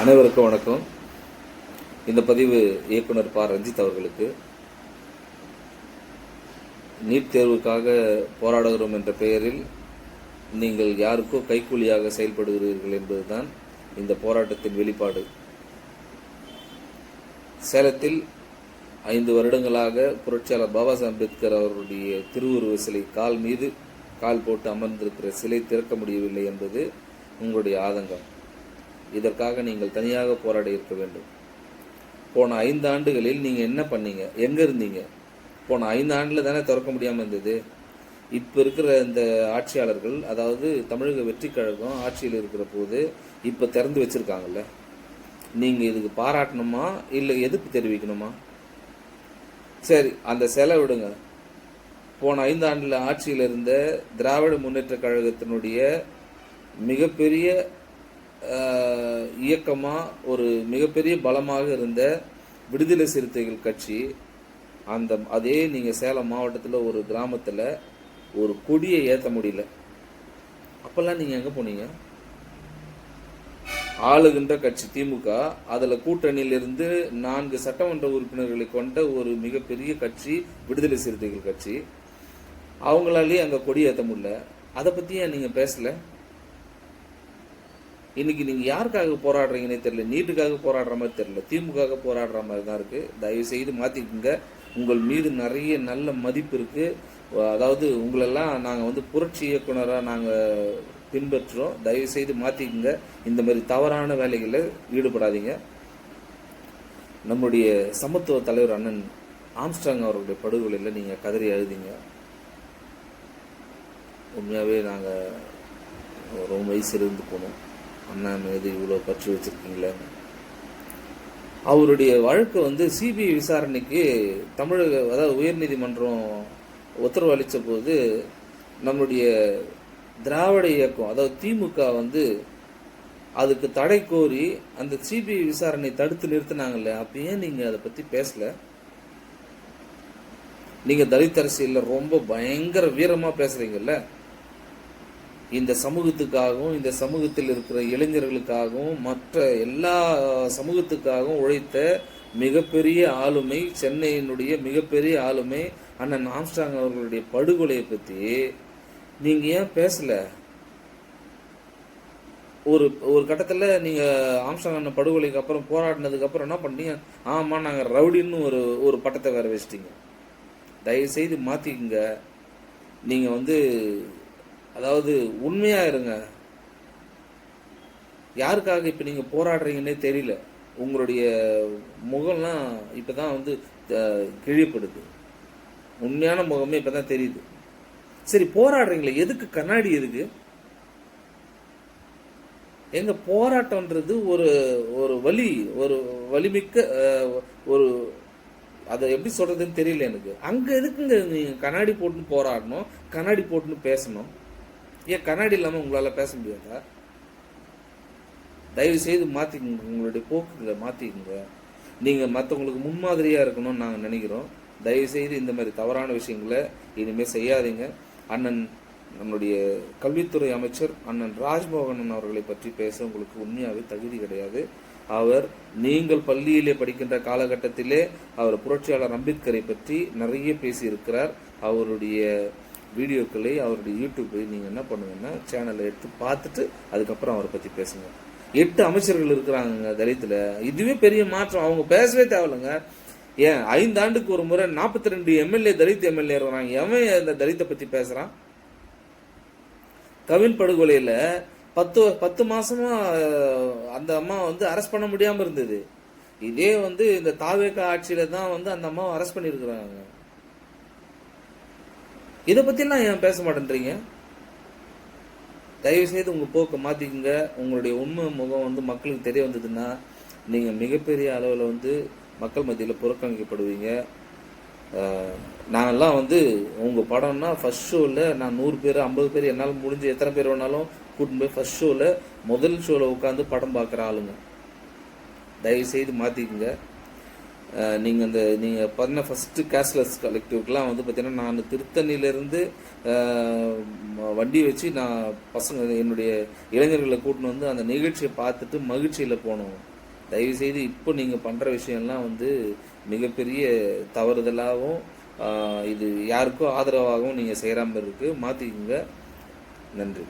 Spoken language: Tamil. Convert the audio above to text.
அனைவருக்கும் வணக்கம். இந்த பதிவு இயக்குனர் ப. ரஞ்சித் அவர்களுக்கு. நீட் தேர்வுக்காக போராடுகிறோம் என்ற பெயரில் நீங்கள் யாருக்கோ கைக்கூலியாக செயல்படுகிறீர்கள் என்பதுதான் இந்த போராட்டத்தின் வெளிப்பாடு. சேலத்தில் 5 வருடங்களாக புரட்சியாளர் பாபா சாஹேப் அம்பேத்கர் அவருடைய திருவுருவ சிலை கால் மீது கால் போட்டு அமர்ந்திருக்கிற சிலை திறக்க முடியவில்லை என்பது உங்களுடைய ஆதங்கம். இதற்காக நீங்கள் தனியாக போராடி இருக்க வேண்டும். போன 5 ஆண்டுகளில் நீங்கள் என்ன பண்ணீங்க? எங்கே இருந்தீங்க? போன 5 ஆண்டில் தானே திறக்க முடியாமல் இருந்தது. இப்போ இருக்கிற இந்த ஆட்சியாளர்கள், அதாவது தமிழக வெற்றி கழகம் ஆட்சியில் இருக்கிற போது இப்போ திறந்து வச்சுருக்காங்கல்ல, நீங்கள் இதுக்கு பாராட்டணுமா இல்லை எதிர்ப்பு தெரிவிக்கணுமா? சரி, அந்த செலை விடுங்க. போன 5 ஆண்டில் ஆட்சியில் இருந்த திராவிட முன்னேற்ற கழகத்தினுடைய மிகப்பெரிய இயக்கமாக, ஒரு மிகப்பெரிய பலமாக இருந்த விடுதலை சிறுத்தைகள் கட்சி, அதே நீங்கள் சேலம் மாவட்டத்தில் ஒரு கிராமத்தில் ஒரு கொடியை ஏற்ற முடியல. அப்போல்லாம் நீங்கள் எங்கே போனீங்க? ஆளுகின்ற கட்சி திமுக, அதில் கூட்டணியிலிருந்து 4 சட்டமன்ற உறுப்பினர்களை கொண்ட ஒரு மிகப்பெரிய கட்சி விடுதலை சிறுத்தைகள் கட்சி. அவங்களாலேயே அங்கே கொடி ஏற்ற முடியல. அதை பற்றி ஏன் நீங்கள் பேசலை? இன்னைக்கு நீங்கள் யாருக்காக போராடுறீங்கன்னே தெரியல. நீட்டுக்காக போராடுற மாதிரி தெரியல, திமுக போராடுற மாதிரி தான் இருக்குது. தயவு செய்து மாற்றிக்குங்க. உங்கள் மீது நிறைய நல்ல மதிப்பு இருக்குது. அதாவது உங்களெல்லாம் நாங்கள் புரட்சி இயக்குனராக நாங்கள் பின்பற்றுறோம். தயவு செய்து மாற்றிக்குங்க. இந்த மாதிரி தவறான வேலைகளில் ஈடுபடாதீங்க. நம்முடைய சமத்துவ தலைவர் அண்ணன் ஆம்ஸ்ட்ராங் அவர்களுடைய படுகொலையில் நீங்கள் கதறி அழுதிங்க. உண்மையாகவே நாங்கள் ரொம்ப வயசு இருந்து போனோம். அண்ணா மீது இவ்வளோ பற்று வச்சுருக்கீங்களே. அவருடைய வழக்கு சிபிஐ விசாரணைக்கு தமிழக, அதாவது உயர்நீதிமன்றம் உத்தரவு அளித்த போது நம்முடைய திராவிட இயக்கம், அதாவது திமுக அதுக்கு தடை கோரி அந்த சிபிஐ விசாரணை தடுத்து நிறுத்தினாங்கல்ல. அப்போ ஏன் நீங்கள் அதை பற்றி பேசலை? நீங்கள் தலித் அரசியலில் ரொம்ப பயங்கர வீரமாக பேசுகிறீங்கல்ல. இந்த சமூகத்துக்காகவும், இந்த சமூகத்தில் இருக்கிற இளைஞர்களுக்காகவும், மற்ற எல்லா சமூகத்துக்காகவும் உழைத்த மிகப்பெரிய ஆளுமை, சென்னையினுடைய மிகப்பெரிய ஆளுமை அண்ணன் ஆம்ஸ்ட்ராங் அவர்களுடைய படுகொலையை பற்றி நீங்கள் ஏன் பேசலை? ஒரு கட்டத்தில் நீங்கள் ஆம்ஸ்ட்ராங் அண்ணன் படுகொலைக்கு அப்புறம் போராடினதுக்கு அப்புறம் என்ன பண்ணீங்க? ஆமாம், நாங்கள் ரவுடின்னு ஒரு பட்டத்தை வேற வச்சிட்டீங்க. தயவுசெய்து மாற்றிக்குங்க. நீங்கள் அதாவது உண்மையாக இருங்க. யாருக்காக இப்போ நீங்கள் போராடுறீங்கன்னே தெரியல. உங்களுடைய முகம்லாம் இப்போ தான் கிழிப்படுது. உண்மையான முகமே இப்போ தான் தெரியுது. சரி, போராடுறீங்களே, எதுக்கு கண்ணாடி இருக்கு? எங்க போராட்டம்ன்றது ஒரு வலிமிக்க ஒரு, அதை எப்படி சொல்றதுன்னு தெரியல எனக்கு. அங்கே எதுக்குங்க நீங்க கண்ணாடி போட்டுன்னு போராடணும், கண்ணாடி போட்டுன்னு பேசணும்? ஏன் கண்ணாடி இல்லாமல் உங்களால் பேச முடியாதா? தயவு செய்து மாற்றிக்குங்க. உங்களுடைய போக்குங்களை மாற்றிக்குங்க. நீங்கள் மற்றவங்களுக்கு முன்மாதிரியாக இருக்கணும்னு நாங்கள் நினைக்கிறோம். தயவு செய்து இந்த மாதிரி தவறான விஷயங்களை இனிமேல் செய்யாதீங்க. நம்முடைய கல்வித்துறை அமைச்சர் அண்ணன் ராஜ்மோகன் அவர்களை பற்றி பேச உங்களுக்கு உண்மையாகவே தகுதி கிடையாது. அவர், நீங்கள் பள்ளியிலே படிக்கின்ற காலகட்டத்திலே அவர் புரட்சியாளர் அம்பேத்கரை பற்றி நிறைய பேசியிருக்கிறார். அவருடைய வீடியோக்களை, அவருடைய யூடியூப்பை நீங்கள் என்ன பண்ணுங்கன்னா சேனலை எடுத்து பார்த்துட்டு அதுக்கப்புறம் அவரை பற்றி பேசுங்க. 8 அமைச்சர்கள் இருக்கிறாங்க தலித்தில். இதுவே பெரிய மாற்றம். அவங்க பேசவே தேவையில்லைங்க. ஏன் 5 ஆண்டுக்கு ஒரு முறை 42 எம்எல்ஏ தலித் எம்எல்ஏ இருக்கிறாங்க. எவன் இந்த தலித்தை பற்றி பேசுகிறான்? கவின் படுகொலையில் 10 மாசமா அந்த அம்மா அரெஸ்ட் பண்ண முடியாமல் இருந்தது. இதே இந்த தாவேகா ஆட்சியில தான் அந்த அம்மாவை அரெஸ்ட் பண்ணியிருக்கிறாங்க. இதை பற்றிலாம் ஏன் பேச மாட்டேன்றீங்க? தயவு செய்து உங்கள் போக்கை மாற்றிக்குங்க. உங்களுடைய உண்மை முகம் மக்களுக்கு தெரிய வந்ததுன்னா நீங்கள் மிகப்பெரிய அளவில் மக்கள் மத்தியில் புறக்கணிக்கப்படுவீங்க. நாங்கள்லாம் உங்கள் படம்னா ஃபர்ஸ்ட் ஷோவில் நான் 100 பேர் 50 பேர் என்னால் முடிஞ்சு எத்தனை பேர் வேணாலும் கூட்டின்னு போய் ஃபர்ஸ்ட் ஷோவில் முதல் ஷோவில் உட்காந்து படம் பார்க்குற ஆளுங்க. தயவு செய்து மாற்றிக்குங்க. நீங்கள் பண்ண ஃபஸ்ட்டு கேஷ்லெஸ் கலெக்டிவ்க்கெலாம் வந்து பார்த்தீங்கன்னா, நான் திருத்தணியிலேருந்து வண்டி வச்சு நான் என்னுடைய இளைஞர்களை கூட்டின்னு வந்து அந்த நிகழ்ச்சியை பார்த்துட்டு மகிழ்ச்சியில் போனோம். தயவுசெய்து இப்போ நீங்கள் பண்ணுற விஷயம்லாம் வந்து மிகப்பெரிய தவறுதலாகவும் இது யாருக்கோ ஆதரவாகவும் நீங்கள் செய்கிற மாதிரி இருக்குது. மாற்றிக்குங்க. நன்றி.